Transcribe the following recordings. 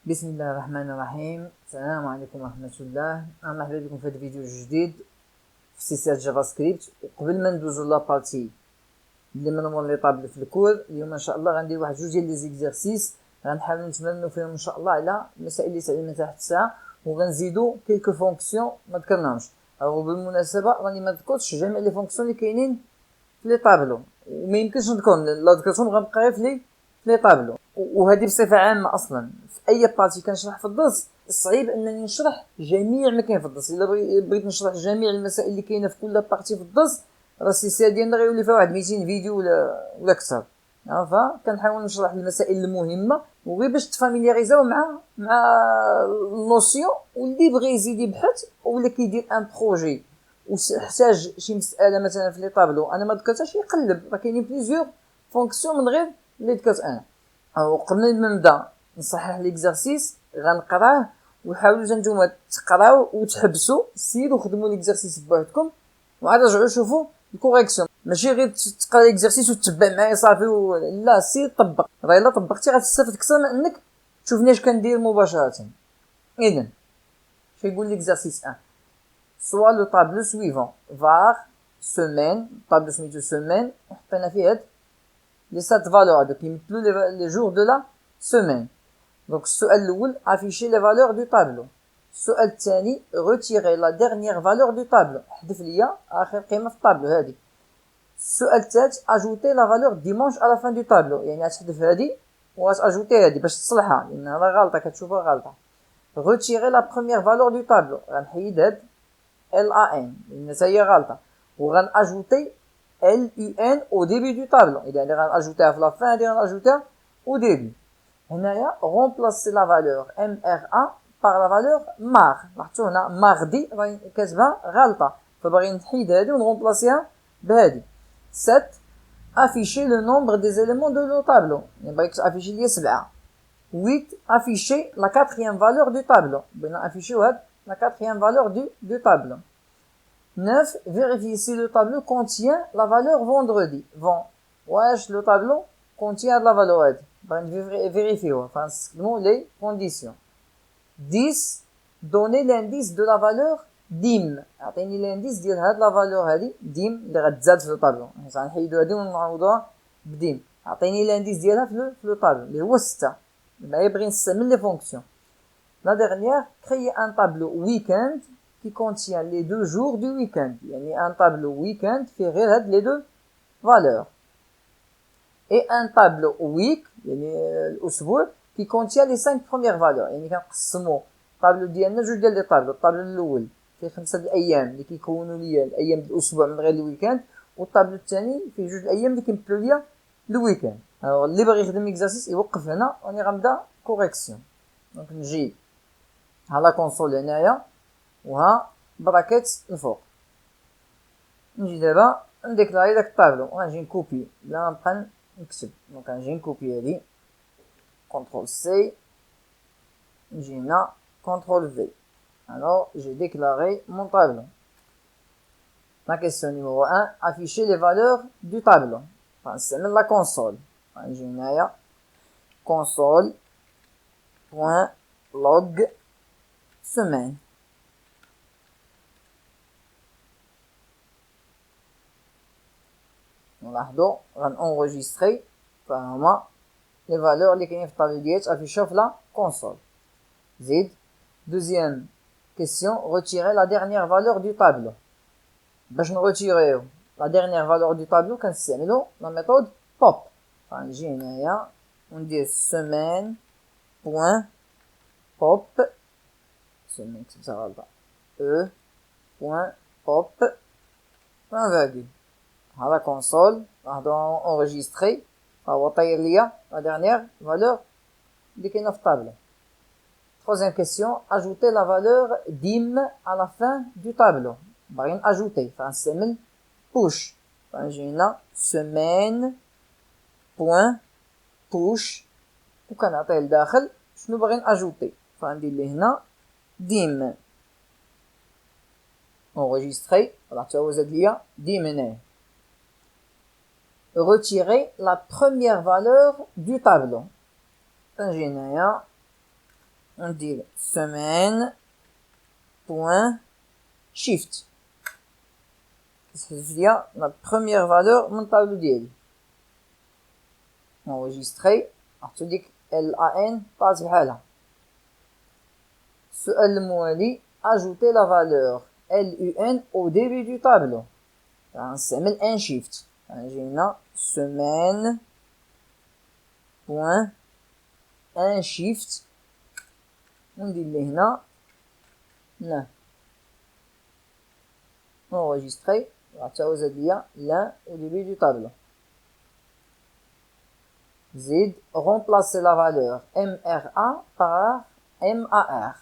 بسم الله الرحمن الرحيم. السلام عليكم ورحمة الله. مرحبا بكم في هذا الفيديو الجديد في سلسلة جافا سكريبت. وقبل ما ندوزو لابارتي اللي من لي طابل في الكود، اليوم ان شاء الله غندير واحد جوج ديال لي زيكزارسيس غنحاولو نتمرنو فيهم ان شاء الله على المسائل اللي تعلمنا تحت الساعة، وغنزيدو كيلكو فونكسيون ما ذكرناهمش. بالمناسبة راني ما ذكرتش جميع لي فونكسيون اللي كاينين في لي طابلو، وما يمكنش نذكرهم، لا ذكرتهم غنبقى غير في لي طابلو. وهذه بصفة عامة أصلا في أي بارتي كنشرح في الدرس صعيب أنني نشرح جميع ما كاين في الدرس. إلا بغيت نشرح جميع المسائل اللي كاينة في كل بارتي في الدرس، راه السلسلة ديالنا غيولي فيها واحد 200 فيديو ولا أكثر. فكنحاول نشرح المسائل المهمة، وغير باش تفاميلياريزاو مع النوسيون. واللي بغى يزيد يبحث ولا كيدير ان بروجي واحتاج شي مسألة مثلا في لي طابلو أنا ما ذكرتهاش، يقلب، راه كاينين بليزيور فونكسيون من غير اللي ذكرت أنا. وقبل ما نبدا نصحح ليكزارسيس غنقراه، وحاولوا نتوما تقراو وتحبسوا السيد وخدموا ليكزارسيس بوحدكم، وعاد رجعوا شوفوا الكوريكسيون. ماشي غير تقرا ليكزارسيس وتتبع معايا صافي لا، سير طبق. راه الا طبقتي غتستافد اكثر من انك تشوفني اش كندير مباشره. اذا شنو يقول ليكزارسيس 1؟ سوا لو طابلو سويفون var semaine، طابلو سميتو semaine، وحطينا فيه هاد les 7 valeurs هادو كيمثلو les jours de la semaine. Donc السؤال الاول afficher les valeurs du tableau. السؤال الثاني retirer la dernière valeur du tableau، حذف ليا اخر قيمه في الطابلو هادي. السؤال الثالث ajouter la valeur dimanche à la fin du tableau، يعني غتحذف هادي وغتاجوتي هادي باش تصلحها لان راه غلطه، كتشوفها غلطه. retirer la première valeur du tableau، غنحيد هاد LAN لان حتى هي غلطه، وغناجوتي LUN au début du tableau. إذا غناجوتيها في لا فان، هادي غناجوتيها au début. هنايا remplacer la valeur MRA par la valeur MAR. لاحظتوا هنا ماردي راه كاتبها غلطه، فباغي نحيد هادي ونغومبلاسيها بهادي. 7 afficher le nombre des éléments de le tableau، يعني باغيك تافيشي ليا 7. 8 afficher la quatrième valeur du tableau، بغينا افيشيو هاد la quatrième valeur du tableau. 9 vérifier si le tableau contient la valeur vendredi. واش le tableau contient la valeur هادي، باغي نفيريفيوها فنستخدمو لي كونديسيون. 10 donner l'indice de la valeur dim، اعطيني l'indice ديال هاد لا فالور هادي dim اللي غتزاد في الطابلو. غنحيدو هادي ونعوضوها بديم. اعطيني l'indice ديالها في لو طابلو اللي هو 6. دابا بغي نستعمل لي فونكسيون. La dernière, créer un tableau week-end qui contient les 2 jours du week-end. يعني un tableau week-end فيه غير هاد les 2 valeurs. Et un tableau week يعني الأسبوع qui contient les 5 premières valeurs. يعني كنقسمو الطابلو ديالنا جوج ديال لي طابلو. الطابلو الأول فيه 5 الأيام اللي كيكونوا ليا الأيام ديال الأسبوع من غير الويكاند، والطابلو الثاني فيه جوج الأيام اللي كيمثلوا ليا الويكاند. اللي باغي يخدم اكزارسيس يوقف هنا، راني غنبدا كوريكسيون. دونك نجي ها لا كونسول هنايا وها براكيت الفوق. نجي دابا نديكلاري داك الطابلو، غنجي نكوبي بلا نبقى نكتب. دونك غنجي نكوبي هادي كونترول سي، نجي هنا كونترول في. alors j'ai déclaré mon tableau. La question numéro 1 afficher les valeurs du tableau. غنستعمل لا كونسول، غنجي هنايا console point log semaine. نلاحظوا غنونجستري فهما لي فالور اللي كاينين في الطابلو ديالي افيشاو في لا كونسول. زيد دوزيام كيسيون retirer la dernière valeur du tableau. باش نروتيريو لا dernière valeur du tableau كنستعملو لا ميثود pop. غنجي هنايا وندير semaine point pop، semaine كتبتها غلطة e point pop point virgule. ها لا كونسول غادو انجستري، هو طاير ليا لا dernière valeur اللي كاينه في الطابلو. Troisième question, ajouter la valeur dim à la fin du tableau. باغي ناجوتي فغنستعمل push. غنجي هنا semaine point push وكنعطيه لداخل شنو باغي ناجوتي، فغندير ليه هنا dim enregistré. راه حتى هو زاد ليا dim هنايا. Retirer la première valeur du tableau. غنجي هنايا ندير semaine point shift كتحذف ليا لا بروميير فالور من الطابلو ديالي enregistrer عطيو ديك LAN طاز بحالها. السؤال الموالي ajouter la valeur LUN au début du tableau. غنستعمل ان شيفت غنجي هنا semaine point ان شيفت وندير ليه هنا لا enregistrer غتعاود زاد ليا لا au début du tableau. زيد remplacer la valeur MRA par MAR.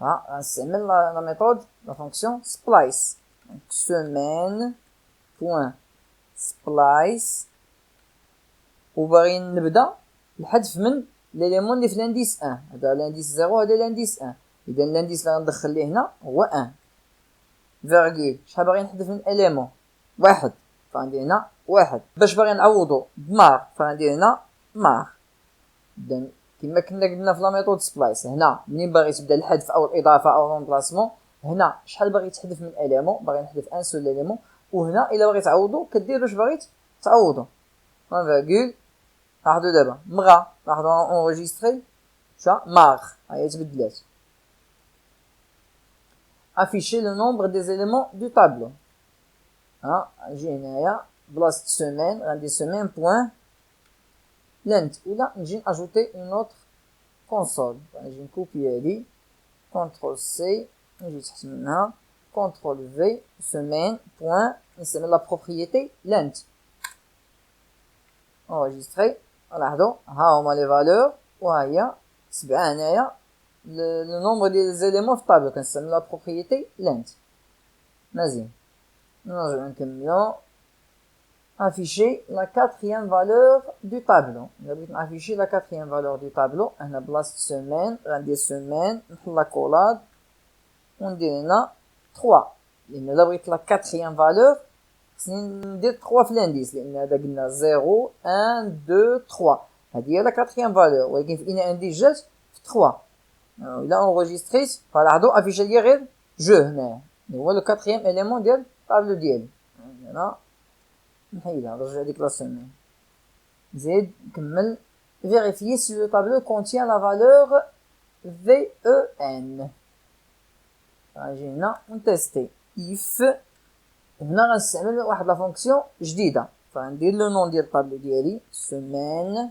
غنستعمل لا ميثود لا فونكسيون splice. Donc, semaine point splice وباغيين نبدا الحذف من ليليمون اللي في لانديس 1. هذا لانديس 0 هذا لانديس 1. اذا لانديس اللي غندخل ليه هنا هو 1 فيرغول. شحال باغي نحذف من اليمون؟ واحد. فغندير هنا واحد. باش باغي نعوضو بمار فغندير هنا مار. اذا كما كنا قلنا في لا ميثود سبلايس هنا منين باغي تبدا الحذف او الاضافه او رومبلاسمون هنا شحال باغي تحذف من اليمون باغي نحذف ان سول اليمون وهنا الا باغي تعوضو كدير واش باغي تعوضو 1 فيرغول. لاحظوا دابا مغا لاحظوا اونجستري شا مار هي تبدلات. afficher le nombre des éléments du tableau. نجي هنايا بلاصه سيمين غندير سيمين بوين length ولا نجي اجوتي اون اوتر كونسول. نجي نكوبي هادي كونترول سي نجي تحت منها كونترول في سيمين بوين نستعمل لا بروبريتي length enregistrer. لاحظوا ها هما لي فالور وها هي 7 هنايا لو نومبر ديال زيليمون في الطابلو كنستعمل لا بروبريتي length. مزيان نرجعو نكملو afficher la quatrième valeur du tableau. إلا بغيت نافيشي la quatrième valeur du tableau هنا بلاصة سيمين غندير سيمين نحل لا كولاد وندير هنا 3 لأن إلا بغيت la quatrième valeur خصني ندير 3 في لانديس لأن هذا قلنا 0 1 2 3 هادي هي la quatrième valeur ولكن في إنا عندي جات في 3. إلا انغوجيستريت فلاحظوا afficher ليا غير جو هنايا هو لو quatrième élément ديال الطابلو ديالي. هنا نحيدها نرجع ديك لا سيمين. زيد نكمل vérifier si le tableau contient la valeur VEN. غنجي هنا ونتيستي if هنا غنستعمل واحد لا فونكسيون جديده فغندير لو نون ديال الطابلو ديالي semaine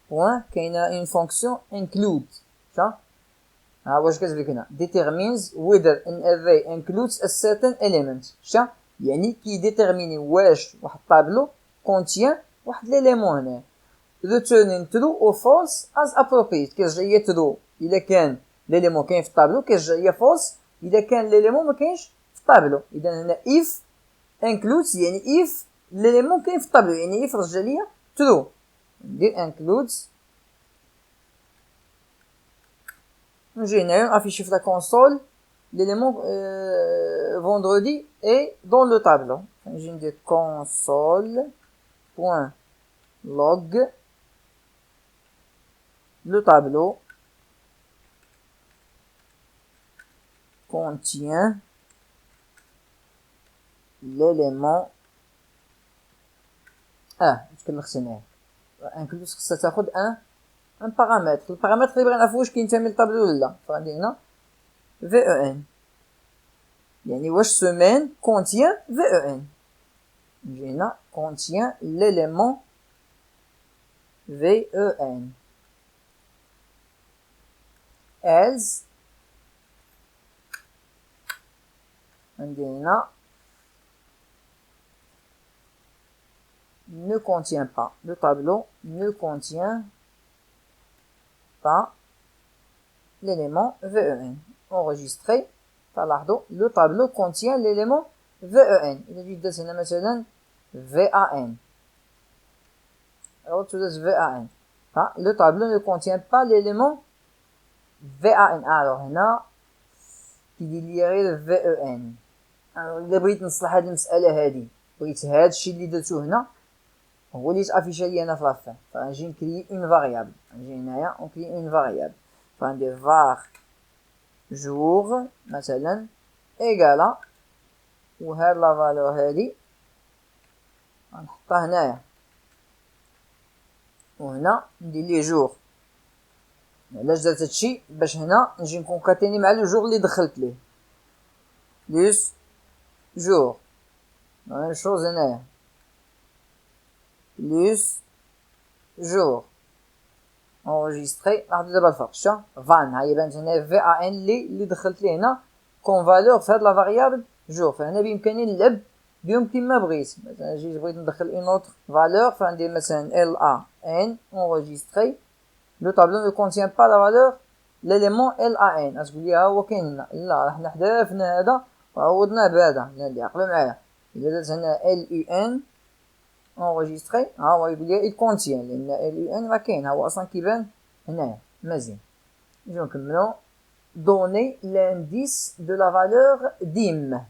بوين كاينه اون فونكسيون include. شا ها واش كتبان هنا determines whether an array includes a certain element. شا يعني كيديتيرميني واش واحد الطابلو كونتيان واحد ليليمون هنا returning true or false as appropriate. كيرجع ليا true الا كان ليليمون كاين في الطابلو كيرجع ليا false الا كان ليليمون ما كاينش في الطابلو. اذا هنا if includes يعني if ليليمون كاين في الطابلو يعني if رجع ليا true. ندير includes نجي هنايا نافيشي في لا كونسول l'élément vendredi est dans le tableau. Je vais dire console.log le tableau contient l'élément كما خصناه انكلوس خصها تاخذ ان بارامتر. البارامتر اللي بغينا نعرفو واش كينتمي للطابلو ولا لا فغادي هنا VEN يعني واش semaine contient VEN. نجي هنا contient l'élément VEN else ندير هنا ne contient pas. Le tableau ne contient pas l'élément VEN. Enregistré. فلاحظوا le tableau contient l'élément VEN. إذا جيت درت هنا مثلا VAN alors tu laisses VAN. Le tableau ne contient pas l'élément VAN. alors هنا كيدير لي غير VEN. إلا بغيت نصلح هاد المسألة هادي بغيت هادشي اللي درتو هنا هو اللي تافيشا لي انا في لافان. فغنجي نكري اون فاريابل، نجي هنايا ونكري اون فاريابل، فغندير var jour مثلا ايكالا، وهاد لا فالور هادي غنحطها هنايا، وهنا ندير ليه جور. علاش درت هادشي؟ باش هنا نجي نكونكاتيني مع لو جور اللي دخلت ليه، بلس جور لا ميم شوز هنايا بلس جور انجستري. نعطي دابا الفرق، شتا فان هاهي بانت هنا في ا ان اللي دخلت ليه هنا كون فالور في هاد لا فاريابل جور. فهنا بامكاني نلعب بهم كيما بغيت. مثلا جيت بغيت ندخل اون اوتر فالور، فندير مثلا ال ا ان انجستري. لو طابلو ne contient pas la valeur l'élément LAN. أتقول لي ها هو كاين هنا؟ لا، حنا حذفنا هذا وعوضناه بهذا. اللي عقلوا معايا، إلا درت هنا LUN enregistré ها هو يقول لي il contient، لأن LUN راه كاين، ها هو أصلا كيبان هنايا. مزيان، نجيو نكملو. donner l'indice de la valeur dim.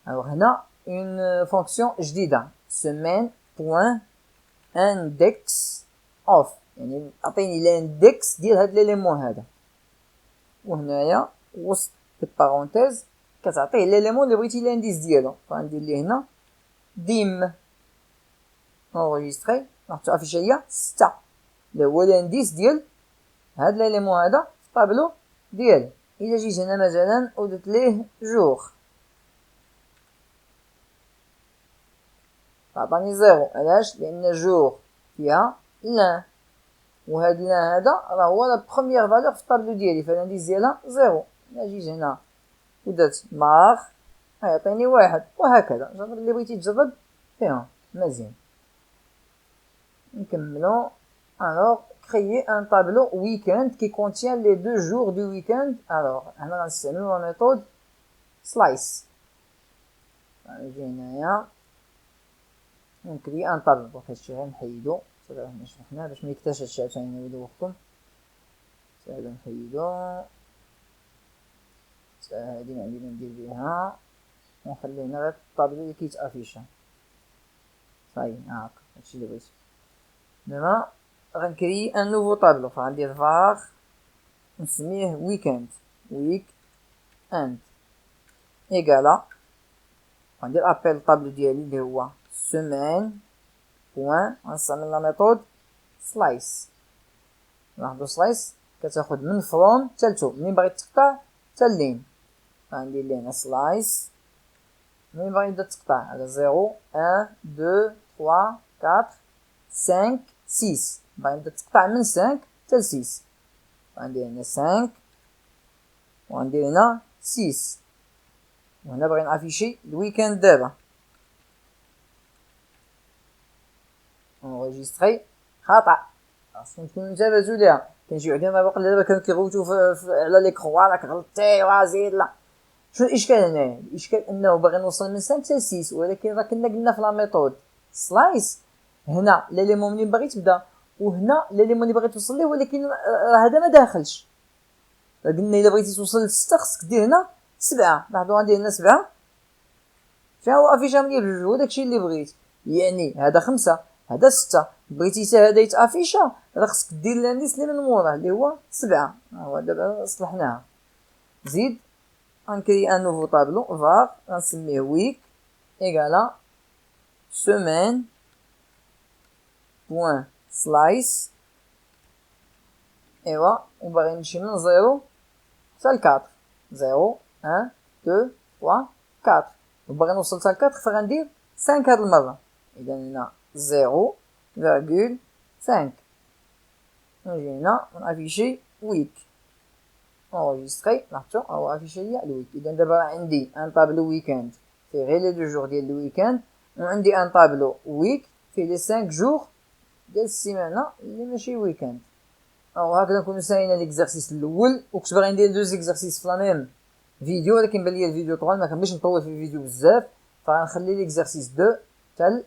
alors هنا une fonction جديدة semaine point index of، يعني عطيني لاندكس ديال هاد ليليمون هذا، وهنايا وسط بارونتيز كتعطيه ليليمون اللي بغيتي لانديس ديالو. فغندير ليه هنا ديم انغيستري، نحطو افيشا ليا 6 اللي هو لانديس ديال هاد ليليمون هذا في الطابلو ديالي. الا جيت هنا مثلا ودرت ليه جور عطاني زيرو. علاش؟ لان جور فيها لان، وهاد لان هذا راه هو لا بروميير فالور في الطابلو ديالي، فالانديس ديالها زيرو. الا جيت هنا ودرت مار غيعطيني واحد، وهكذا جرب اللي بغيتي تجرب فيهم. مزيان، نكملو. alors créer un tableau weekend qui contient les 2 jours du weekend. alors هنا غنستعملو لا ميثود slice. نجي هنايا ونكري ان طابلو. دونك هادشي غنحيدو صافي، حنا شرحناه باش ميكتاش هادشي عاوتاني نعاودو وقتكم. هذا نحيدو، هادي ما عندي ما ندير بها، ونخلي هنا غير الطابلو اللي كيتافيشا. صاي هاكا هادشي اللي بغيت. دابا غنكري ان نوفو طابلو، فغندير var نسميه ويكند ويك اند ايكالا، غندير ابيل الطابلو ديالي اللي هو سيمين بوين، غنستعمل لا ميثود سلايس. ناخدو سلايس كتاخد من فروم حتى لتو، منين باغي تقطع حتى لين. غندير ليه هنا سلايس منين باغي نبدا تقطع على 0 1 2 3 4 5 6. باغي نبدا تقطع من 5 حتى ل 6. غندير هنا 5 وغندير هنا 6، وهنا باغي نافيشي الويكاند دابا. انغيستري خطا، خاصكم تكونوا انتبهتوا ليها. كاين شي وحدين دابا دابا كانوا كيغوتوا على ليكرو راك غلطتي وزيد. لا، شنو الاشكال هنايا؟ الاشكال انه باغي نوصل من 5 حتى 6، ولكن راه كنا قلنا في لا ميثود سلايس هنا ليليمون منين باغي تبدا، وهنا ليليمون اللي باغي توصل ليه، ولكن راه هذا ما داخلش. قلنا الا بغيتي توصل ل6 خصك دير هنا 7. لاحظوا غندير هنا 7 فيها هو افيشا ملي بجوج، وداكشي اللي بغيت. يعني هذا 5 هذا 6، بغيتي حتى هذا يتافيشا راه خصك دير لانديس اللي من موراه اللي هو 7. ها هو دابا صلحناها. زيد غنكري ان نوفو طابلو var غنسميه ويك ايكالا سيمين بوين سلايس. ايوا وباغي نمشي من 0 حتى ل 4. 0 1 2 3 4، وباغي نوصل حتى ل 4 فغندير 5 هاد المره. اذا هنا 0,5. نجي هنا ونافيشي ويك انغيستري. لاحظتو هو افيشي ليا الويك. اذا دابا عندي ان طابلو ويكاند فيه غير لي 2 جور ديال الويكاند، وعندي ان طابلو ويك فيه لي 5 جور ديال السيمانه اللي ماشي ويكاند. هكذا نكونو سالينا ليكزارسيس الاول، وكنت باغي ندير 2 زيكزارسيس في لا ميم فيديو، ولكن بان ليا الفيديو طوال ما كنبغيش نطول في الفيديو بزاف، فغنخلي ليكزارسيس 2 حتى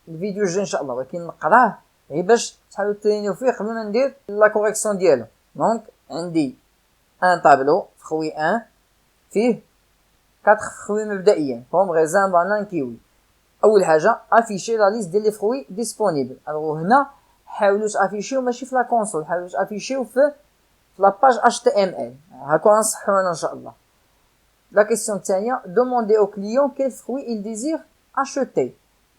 الفيديو الجاي ان شاء الله. ولكن نقراه غير باش تحاولوا ترينيو فيه قبل ما ندير لا كوريكسيون ديالو. دونك عندي ان طابلو خوي 1 فيه 4 خوي مبدئيا بوم غيزان بانان كيوي. اول حاجه افيشي لا ليست ديال لي فروي ديسپونيبل. الوغ هنا حاولوا تافيشيو ماشي في لا كونسول، حاولوا تافيشيو في لاباج HTML. هاكا غنصحوا انا ان شاء الله. لا كيسيون الثانيه دوموندي او كليون كيل فروي il désire acheter.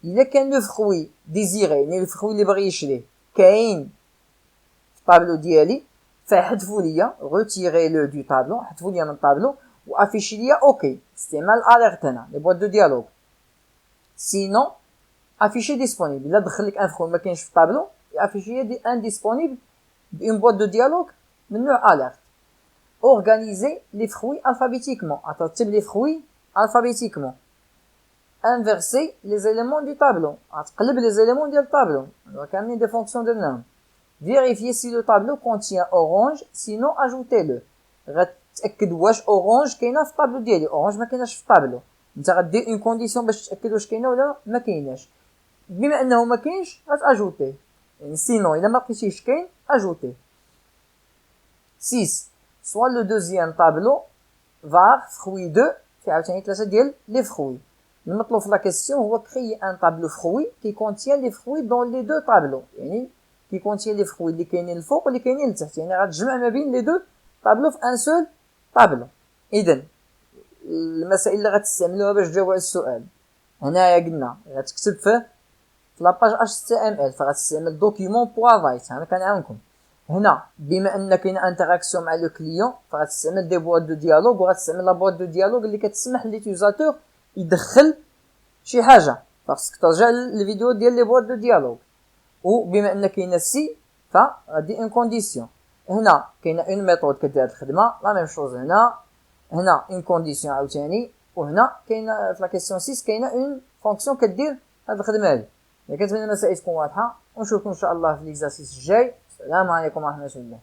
الا كان لو فروي ديزيري يعني لو فروي اللي باغي يشريه كاين في الطابلو ديالي، فحذفوا ليا روتيري لو دو طابلو، حذفوا ليا من الطابلو وافيشي ليا اوكي. استعمال اليرت هنا لي بواط دو ديالوغ. سينون افيشي ديسپونيبل، الا دخل لك ان فروي ما كاينش في الطابلو افيشي دي ان ديسپونيبل بون بواط دو ديالوغ من نوع اليرت. Organiser les fruits alphabétiquement. ترتب les fruits alphabétiquement. Inverser les éléments du tableau. تقلب les éléments du tableau. On va amener des fonctions de nom. Vérifier si le tableau contient orange, sinon ajoutez-le. غتأكد واش orange كاينه في الطابلو ديالي. orange ما كايناش في الطابلو. انت غدير اون كونديسيون باش تاكد واش كاينه ولا ما كايناش. بما انه ما كاينش غتاجوتي. يعني sinon الا ما لقيتيش كاين اجوتي. 6 soit le deuxième tableau var fruit 2 في عاوتاني 3 ديال لي فروي. المطلوب في لا كيسيون هو créer un tableau fruit qui contient les fruits dans les deux tableaux. يعني qui contient les fruits اللي كاينين الفوق واللي كاينين لتحت، يعني غتجمع ما بين لي دو طابلو في ان سول طابلو. اذا المسائل اللي غتستعملوها باش تجاوبوا على السؤال، هنايا قلنا غتكتب في لاباج HTML فغتستعمل دوكيومون بوافايت. انا كنعاونكم هنا بما ان كاينه انتراكسيون مع لو كليون فغتستعمل دي بواط دو ديالوغ، وغتستعمل لا بواط دو ديالوغ اللي كتسمح لليوتيزاتور يدخل شي حاجه. فخصك ترجع للفيديو ديال لي بواط دو ديالوغ. وبما ان كاينه سي فغادي ان كونديسيون. هنا كاينه اون ميثود كدير هاد الخدمه لا ميم شوز. هنا اون كونديسيون عاوتاني، وهنا كاينه في لا كيسيون 6 كاينه اون فونكسيون كدير هاد الخدمه هادي. كنتمنى المسائل تكون واضحه، ونشوفكم ان شاء الله في ليكزارسيس الجاي. السلام عليكم ورحمة الله.